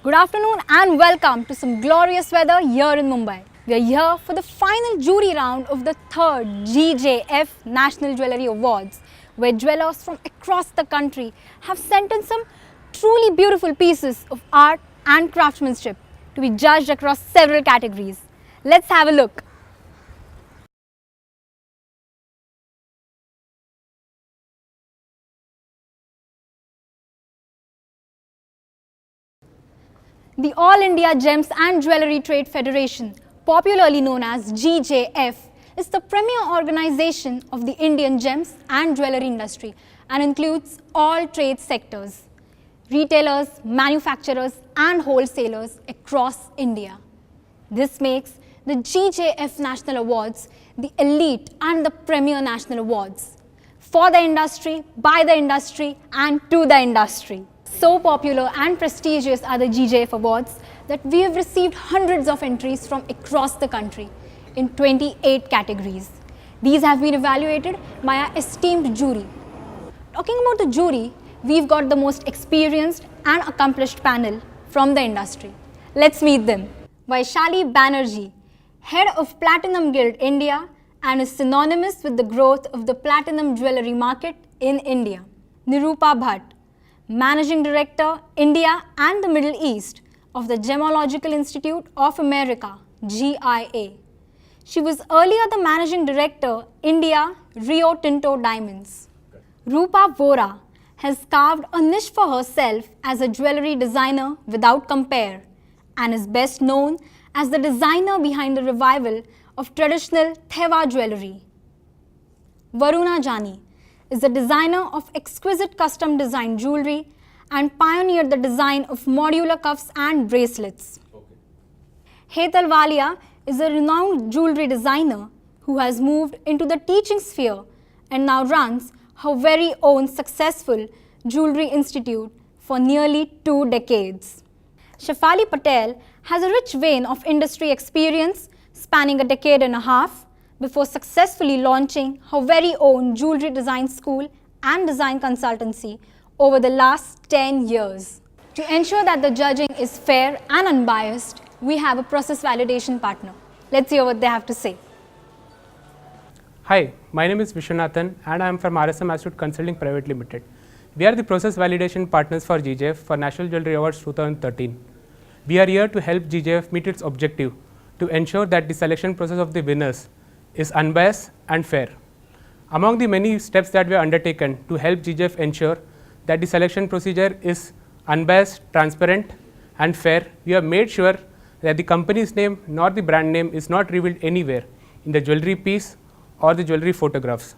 Good afternoon and welcome to some glorious weather here in Mumbai. We are here for the final jury round of the third NJA National Jewellery Awards, where jewellers from across the country have sent in some truly beautiful pieces of art and craftsmanship to be judged across several categories. Let's have a look. The All India Gems and Jewellery Trade Federation, popularly known as GJF, is the premier organization of the Indian gems and jewellery industry and includes all trade sectors, retailers, manufacturers and wholesalers across India. This makes the GJF National Awards the elite and the premier national awards for the industry, by the industry and to the industry. So popular and prestigious are the GJF Awards that we have received hundreds of entries from across the country in 28 categories. These have been evaluated by our esteemed jury. Talking about the jury, we've got the most experienced and accomplished panel from the industry. Let's meet them. Vaishali Banerjee, head of Platinum Guild India and is synonymous with the growth of the platinum jewellery market in India. Nirupa Bhatt, Managing Director, India and the Middle East of the Gemological Institute of America, GIA. She was earlier the Managing Director, India, Rio Tinto Diamonds. Rupa Vora has carved a niche for herself as a jewellery designer without compare and is best known as the designer behind the revival of traditional Thewa jewellery. Varuna Jani is a designer of exquisite custom designed jewellery and pioneered the design of modular cuffs and bracelets. Hetal Walia is a renowned jewellery designer who has moved into the teaching sphere and now runs her very own successful jewellery institute for nearly 2 decades. Shefali Patel has a rich vein of industry experience spanning a decade and a half before successfully launching her very own jewellery design school and design consultancy over the last 10 years. To ensure that the judging is fair and unbiased, we have a process validation partner. Let's hear what they have to say. Hi, my name is Vishwanathan and I am from RSM Institute Consulting Private Limited. We are the process validation partners for GJF for National Jewellery Awards 2013. We are here to help GJF meet its objective to ensure that the selection process of the winners is unbiased and fair. Among the many steps that we have undertaken to help GJF ensure that the selection procedure is unbiased, transparent and fair, we have made sure that the company's name nor the brand name is not revealed anywhere in the jewellery piece or the jewellery photographs.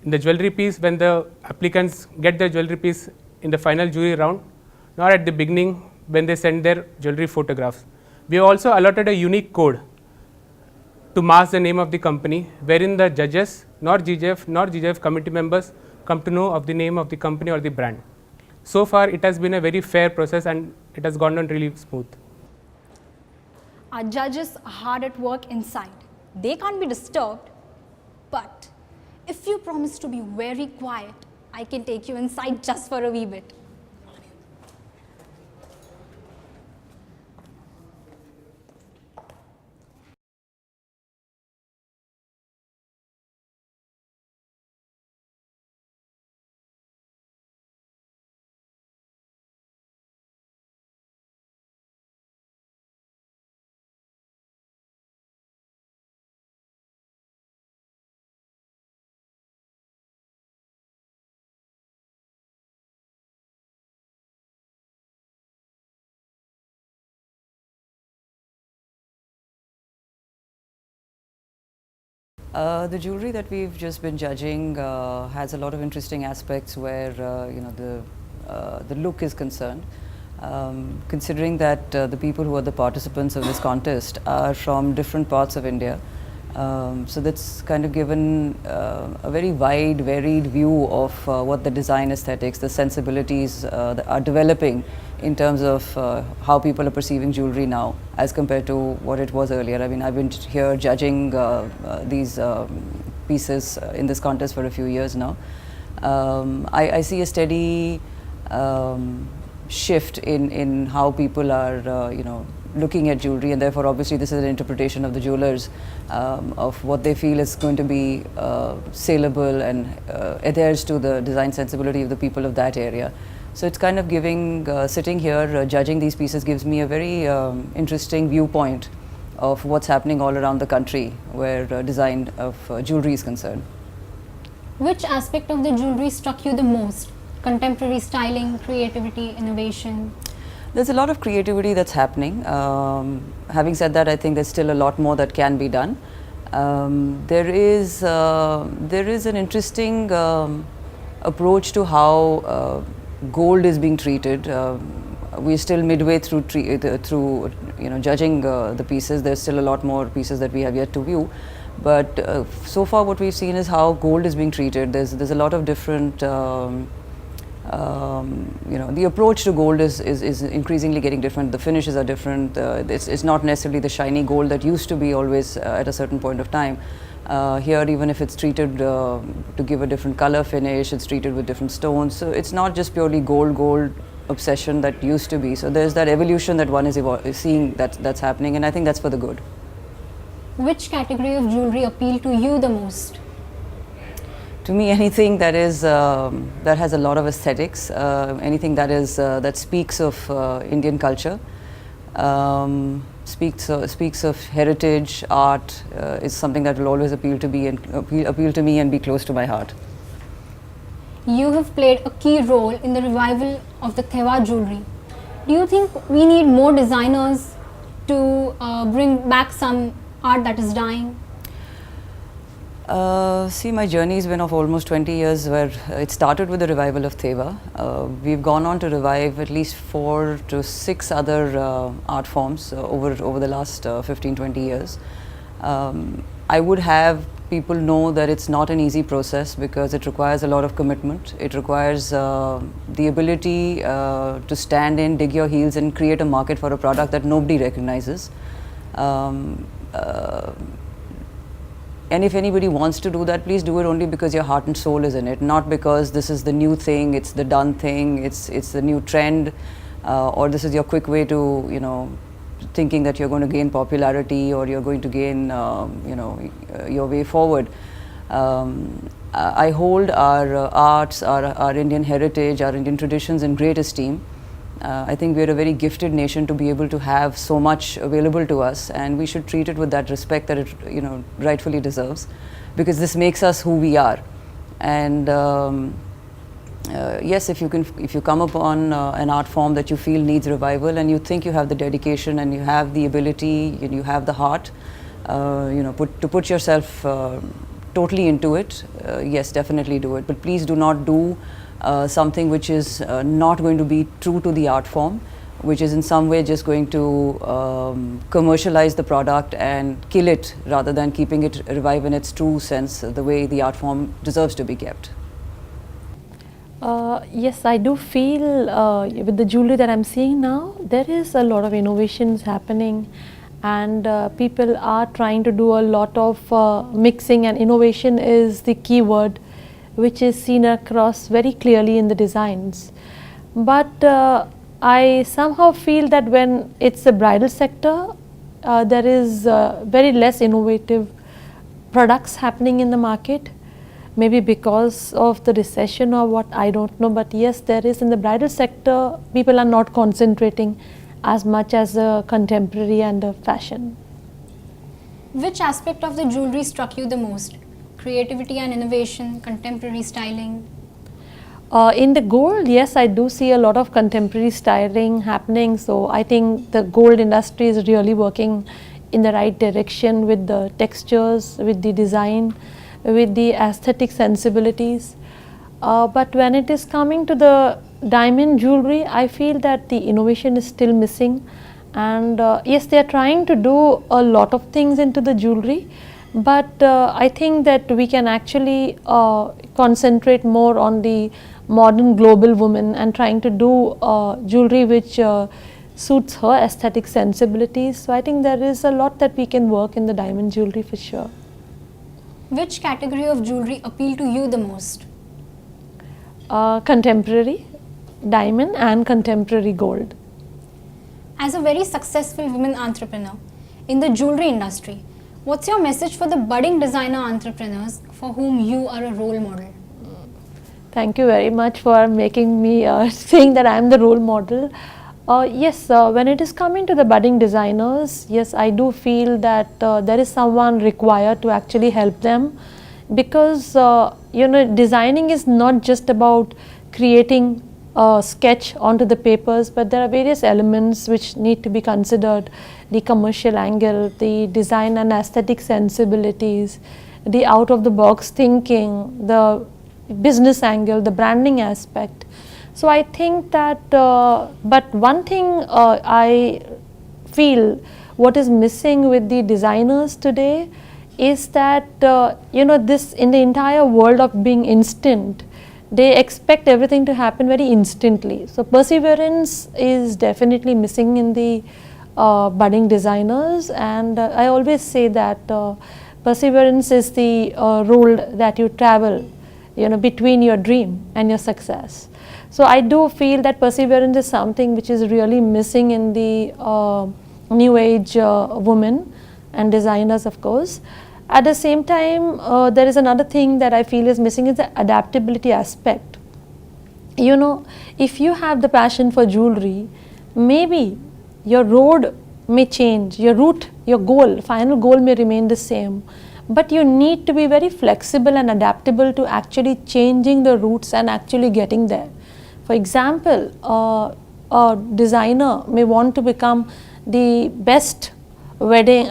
In the jewellery piece, when the applicants get their jewellery piece in the final jury round, nor at the beginning when they send their jewellery photographs. We have also allotted a unique code to mask the name of the company, wherein the judges nor GJF committee members come to know of the name of the company or the brand. So far, it has been a very fair process and it has gone on really smooth. Our judges are hard at work inside. They can't be disturbed, but if you promise to be very quiet, I can take you inside just for a wee bit. The jewelry that we've just been judging has a lot of interesting aspects where the look is concerned. Considering that the people who are the participants of this contest are from different parts of India, so that's kind of given a very wide, varied view of what the design aesthetics, the sensibilities that are developing in terms of how people are perceiving jewelry now as compared to what it was earlier. I mean, I've been here judging these pieces in this contest for a few years now. I see a steady shift in how people are, looking at jewelry, and therefore obviously this is an interpretation of the jewelers of what they feel is going to be saleable and adheres to the design sensibility of the people of that area. So it's kind of giving, sitting here judging these pieces gives me a very interesting viewpoint of what's happening all around the country where design of jewelry is concerned. Which aspect of the jewelry struck you the most? Contemporary styling, creativity, innovation? There's a lot of creativity that's happening. Having said that, I think there's still a lot more that can be done. There is an interesting approach to how gold is being treated. We're still midway through judging the pieces. There's still a lot more pieces that we have yet to view. But so far what we've seen is how gold is being treated. There's a lot of different the approach to gold is increasingly getting different. The finishes are different. It's not necessarily the shiny gold that used to be always at a certain point of time. Here, even if it's treated to give a different color finish, it's treated with different stones. So it's not just purely gold obsession that used to be. So there's that evolution that one is seeing that's happening, and I think that's for the good. Which category of jewelry appealed to you the most? To me, anything that is that has a lot of aesthetics, anything that speaks of Indian culture, speaks of heritage, art, is something that will always appeal to me and be close to my heart. You have played a key role in the revival of the Thewa jewelry. Do you think we need more designers to bring back some art that is dying? See, my journey has been of almost 20 years, where it started with the revival of Thewa. We've gone on to revive at least 4 to 6 other art forms over the last 15-20 years. I would have people know that it's not an easy process, because it requires a lot of commitment. It requires the ability to stand in, dig your heels and create a market for a product that nobody recognizes. And if anybody wants to do that, please do it only because your heart and soul is in it, not because this is the new thing, it's the done thing, it's the new trend, or this is your quick way to, thinking that you're going to gain popularity or you're going to gain, your way forward. I hold our arts, our Indian heritage, our Indian traditions in great esteem. I think we're a very gifted nation to be able to have so much available to us, and we should treat it with that respect that it rightfully deserves, because this makes us who we are. And yes, if you come upon an art form that you feel needs revival, and you think you have the dedication and you have the ability and you have the heart, to put yourself totally into it, yes, definitely do it. But please do not do something which is not going to be true to the art form, which is in some way just going to commercialize the product and kill it, rather than keeping it revive in its true sense, the way the art form deserves to be kept. Yes, I do feel with the jewelry that I'm seeing now, there is a lot of innovations happening, and people are trying to do a lot of mixing, and innovation is the key word, which is seen across very clearly in the designs. But I somehow feel that when it's the bridal sector, there is very less innovative products happening in the market, maybe because of the recession or what, I don't know. But yes, there is in the bridal sector, people are not concentrating as much as the contemporary and the fashion. Which aspect of the jewelry struck you the most? Creativity and innovation, contemporary styling? In the gold, yes, I do see a lot of contemporary styling happening. So I think the gold industry is really working in the right direction with the textures, with the design, with the aesthetic sensibilities. But when it is coming to the diamond jewelry, I feel that the innovation is still missing. And yes, they are trying to do a lot of things into the jewelry. But I think that we can actually concentrate more on the modern global woman and trying to do jewelry which suits her aesthetic sensibilities. So I think there is a lot that we can work in the diamond jewelry for sure. Which category of jewelry appealed to you the most? Contemporary. diamond and contemporary gold. As a very successful women entrepreneur in the jewelry industry, what's your message for the budding designer entrepreneurs for whom you are a role model? Thank you very much for making me saying that I am the role model. Yes, when it is coming to the budding designers, yes, I do feel that there is someone required to actually help them, because designing is not just about creating a sketch onto the papers, but there are various elements which need to be considered: the commercial angle, the design and aesthetic sensibilities, the out of the box thinking, the business angle, the branding aspect. So I think that, but one thing I feel what is missing with the designers today is that, this in the entire world of being instant, they expect everything to happen very instantly. So perseverance is definitely missing in the budding designers, and I always say that perseverance is the road that you travel, between your dream and your success. So I do feel that perseverance is something which is really missing in the new age women and designers, of course. At the same time, there is another thing that I feel is missing, is the adaptability aspect. If you have the passion for jewelry, maybe your road may change, your route, your goal, final goal may remain the same, but you need to be very flexible and adaptable to actually changing the routes and actually getting there. For example, a designer may want to become the best wedding,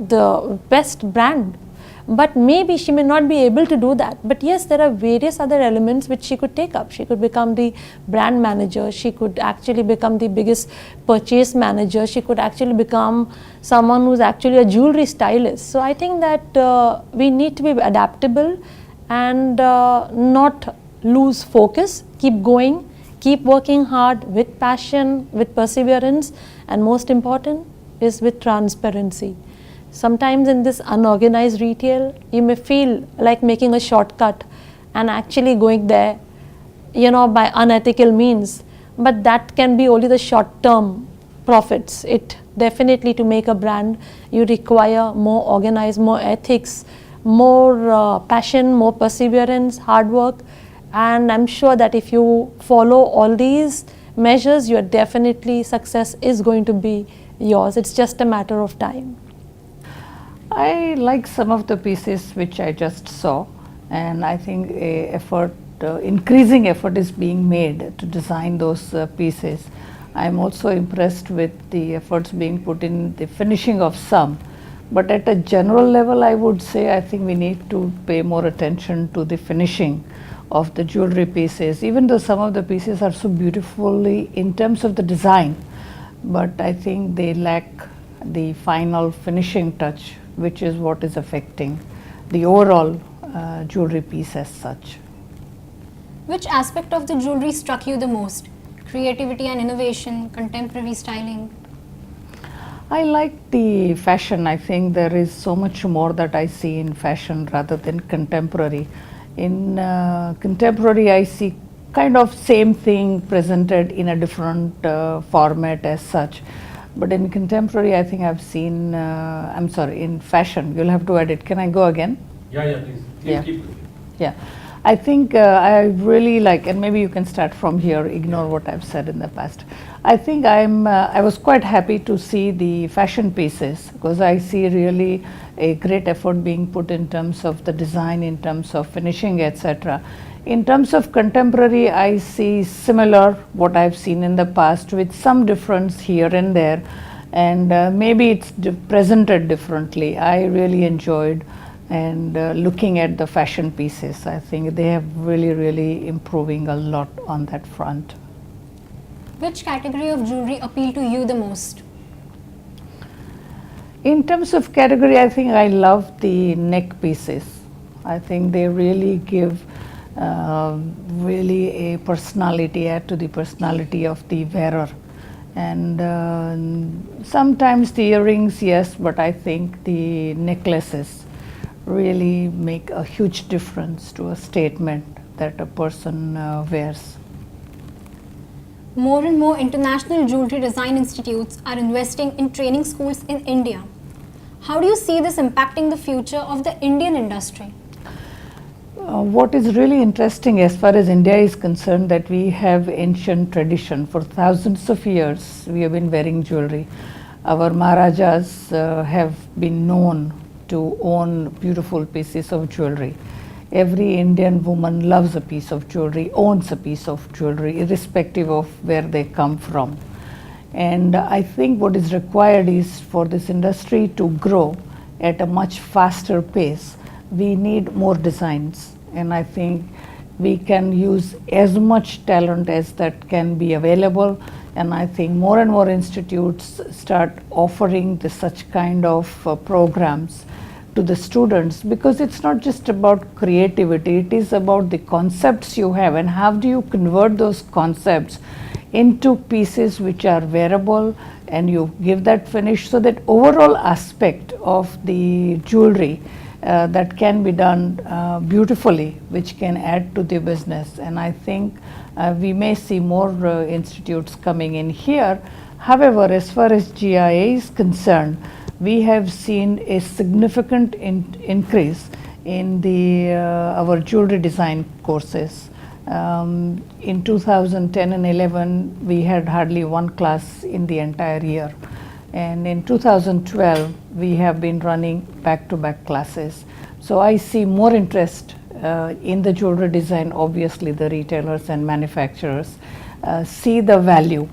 the best brand, but maybe she may not be able to do that. But yes, there are various other elements which she could take up. She could become the brand manager, she could actually become the biggest purchase manager, she could actually become someone who's actually a jewelry stylist. So I think that we need to be adaptable and not lose focus, keep going, keep working hard with passion, with perseverance, and most important is with transparency. Sometimes in this unorganized retail, you may feel like making a shortcut and actually going there, by unethical means, but that can be only the short-term profits. It definitely, to make a brand, you require more organized, more ethics, more passion, more perseverance, hard work, and I'm sure that if you follow all these measures, your definitely success is going to be yours. It's just a matter of time. I like some of the pieces which I just saw, and I think increasing effort is being made to design those pieces. I'm also impressed with the efforts being put in the finishing of some, but at a general level I would say I think we need to pay more attention to the finishing of the jewelry pieces, even though some of the pieces are so beautifully in terms of the design, but I think they lack the final finishing touch, which is what is affecting the overall jewelry piece as such. Which aspect of the jewelry struck you the most? Creativity and innovation, contemporary styling? I like the fashion. I think there is so much more that I see in fashion rather than contemporary. In contemporary, I see kind of same thing presented in a different format as such. But in contemporary, I think I've seen, I'm sorry, in fashion, you'll have to edit. Can I go again? Yeah, please. Yeah. Keep going. Yeah. I think I really like, and maybe you can start from here, ignore what I've said in the past. I think I was quite happy to see the fashion pieces, because I see really a great effort being put in terms of the design, in terms of finishing, etc. In terms of contemporary, I see similar what I've seen in the past, with some difference here and there, and maybe it's presented differently. I really enjoyed and looking at the fashion pieces. I think they have really improving a lot on that front. Which category of jewelry appeal to you the most? In terms of category, I think I love the neck pieces. I think they really give really a personality, add to the personality of the wearer. And sometimes the earrings, yes, but I think the necklaces really make a huge difference to a statement that a person wears. More and more international jewelry design institutes are investing in training schools in India. How do you see this impacting the future of the Indian industry? What is really interesting as far as India is concerned, that we have ancient tradition. For thousands of years we have been wearing jewelry. Our Maharajas have been known to own beautiful pieces of jewelry. Every Indian woman loves a piece of jewelry, owns a piece of jewelry, irrespective of where they come from. And I think what is required is for this industry to grow at a much faster pace. We need more designs, and I think we can use as much talent as that can be available, and I think more and more institutes start offering such kind of programs to the students, because it's not just about creativity, it is about the concepts you have and how do you convert those concepts into pieces which are wearable, and you give that finish, so that overall aspect of the jewelry that can be done beautifully, which can add to the business. And I think we may see more institutes coming in here. However, as far as GIA is concerned, we have seen a significant increase in our jewelry design courses. In 2010 and 11, we had hardly one class in the entire year. And in 2012, we have been running back-to-back classes. So I see more interest in the jewelry design. Obviously, the retailers and manufacturers see the value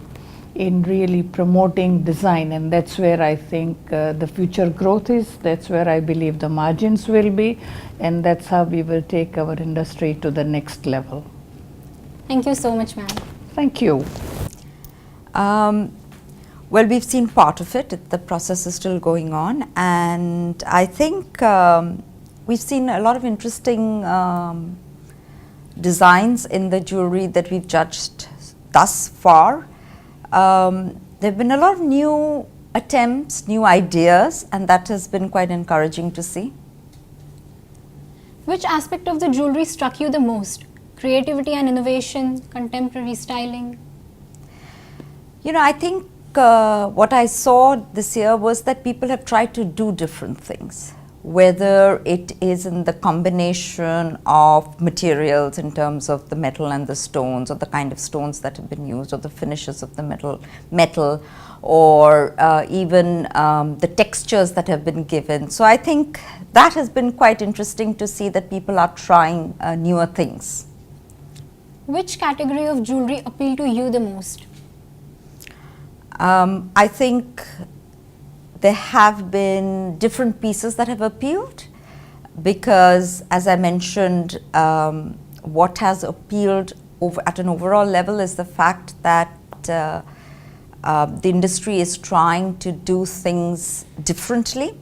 in really promoting design, and that's where I think the future growth is, that's where I believe the margins will be, and that's how we will take our industry to the next level. Thank you so much, ma'am. Thank you. Well, we've seen part of it. The process is still going on, and I think we've seen a lot of interesting designs in the jewelry that we've judged thus far. There have been a lot of new attempts, new ideas, and that has been quite encouraging to see. Which aspect of the jewelry struck you the most? Creativity and innovation, contemporary styling? You know, I think what I saw this year was that people have tried to do different things, whether it is in the combination of materials in terms of the metal and the stones, or the kind of stones that have been used, or the finishes of the metal, or even the textures that have been given. So I think that has been quite interesting to see that people are trying newer things. Which category of jewelry appealed to you the most? I think there have been different pieces that have appealed, because as I mentioned, what has appealed at an overall level is the fact that the industry is trying to do things differently,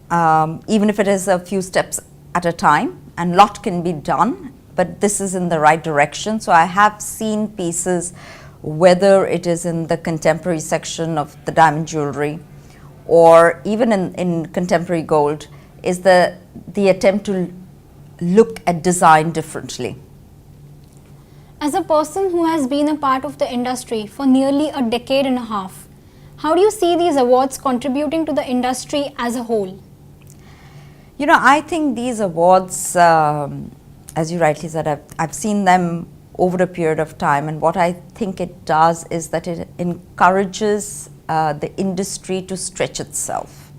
even if it is a few steps at a time, and a lot can be done, but this is in the right direction. So I have seen pieces, whether it is in the contemporary section of the diamond jewelry, or even in contemporary gold, is the attempt to look at design differently. As a person who has been a part of the industry for nearly a decade and a half, how do you see these awards contributing to the industry as a whole? You know, I think these awards, as you rightly said, I've seen them over a period of time, and what I think it does is that it encourages the industry to stretch itself,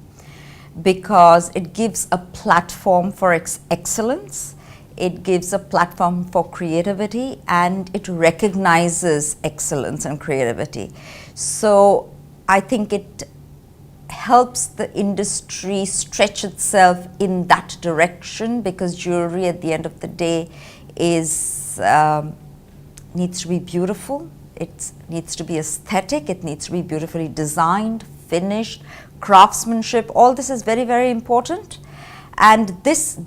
because it gives a platform for excellence, it gives a platform for creativity, and it recognizes excellence and creativity. So I think it helps the industry stretch itself in that direction, because jewelry at the end of the day is needs to be beautiful, it needs to be aesthetic, it needs to be beautifully designed, finished, craftsmanship, all this is very, very important, and this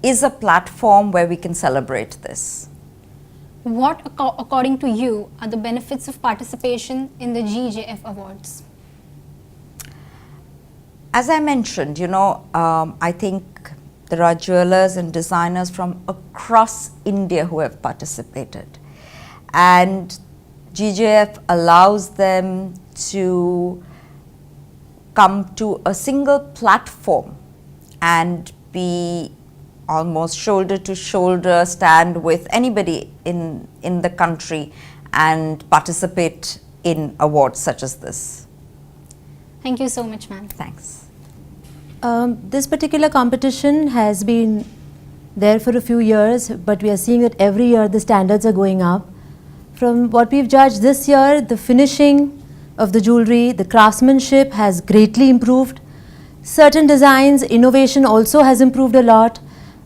is a platform where we can celebrate this. What, according to you, are the benefits of participation in the GJF Awards? As I mentioned, you know, I think there are jewelers and designers from across India who have participated. And GJF allows them to come to a single platform and be almost shoulder to shoulder, stand with anybody in the country and participate in awards such as this. Thank you so much, ma'am. Thanks. This particular competition has been there for a few years, but we are seeing that every year the standards are going up. From what we've judged this year, the finishing of the jewelry, the craftsmanship has greatly improved. Certain designs, innovation also has improved a lot.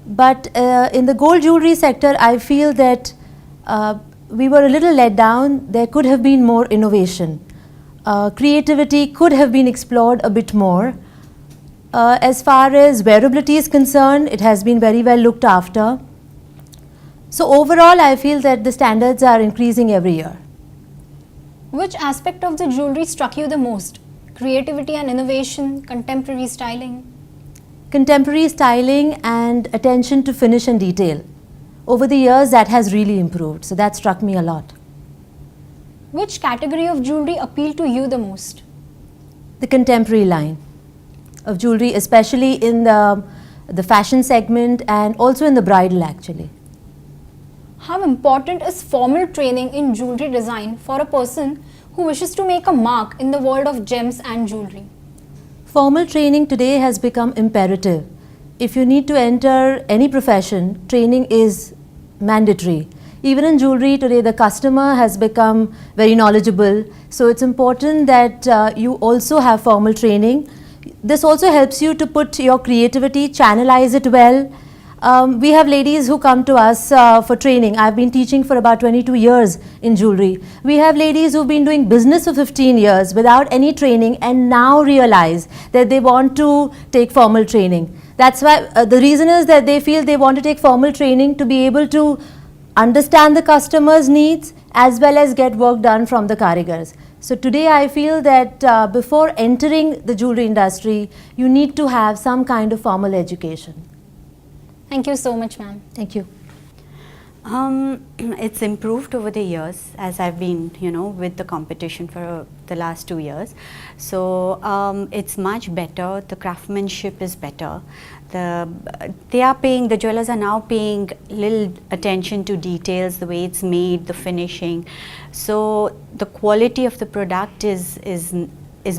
But in the gold jewelry sector, I feel that we were a little let down. There could have been more innovation. Creativity could have been explored a bit more. As far as wearability is concerned, it has been very well looked after. So overall, I feel that the standards are increasing every year. Which aspect of the jewelry struck you the most? Creativity and innovation, contemporary styling? Contemporary styling and attention to finish and detail. Over the years, that has really improved. So that struck me a lot. Which category of jewelry appealed to you the most? The contemporary line of jewelry, especially in the fashion segment and also in the bridal actually. How important is formal training in jewelry design for a person who wishes to make a mark in the world of gems and jewelry? Formal training today has become imperative. If you need to enter any profession, training is mandatory. Even in jewelry today, the customer has become very knowledgeable. So it's important that you also have formal training. This also helps you to put your creativity, channelize it well. We have ladies who come to us for training. I've been teaching for about 22 years in jewelry. We have ladies who've been doing business for 15 years without any training and now realize that they want to take formal training. That's why the reason is that they feel they want to take formal training to be able to understand the customer's needs as well as get work done from the karigars. So today I feel that before entering the jewelry industry, you need to have some kind of formal education. Thank you so much, ma'am. Thank you. It's improved over the years as I've been, with the competition for the last 2 years. So it's much better. The craftsmanship is better. The jewelers are now paying little attention to details, the way it's made, the finishing. So the quality of the product is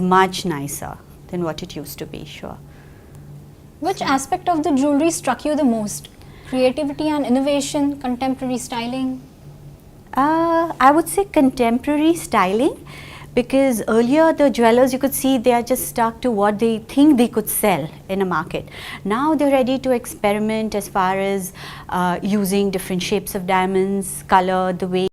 much nicer than what it used to be, sure. Which aspect of the jewelry struck you the most? Creativity and innovation, contemporary styling? I would say contemporary styling, because earlier the jewelers, you could see they are just stuck to what they think they could sell in a market. Now they're ready to experiment as far as using different shapes of diamonds, color, the way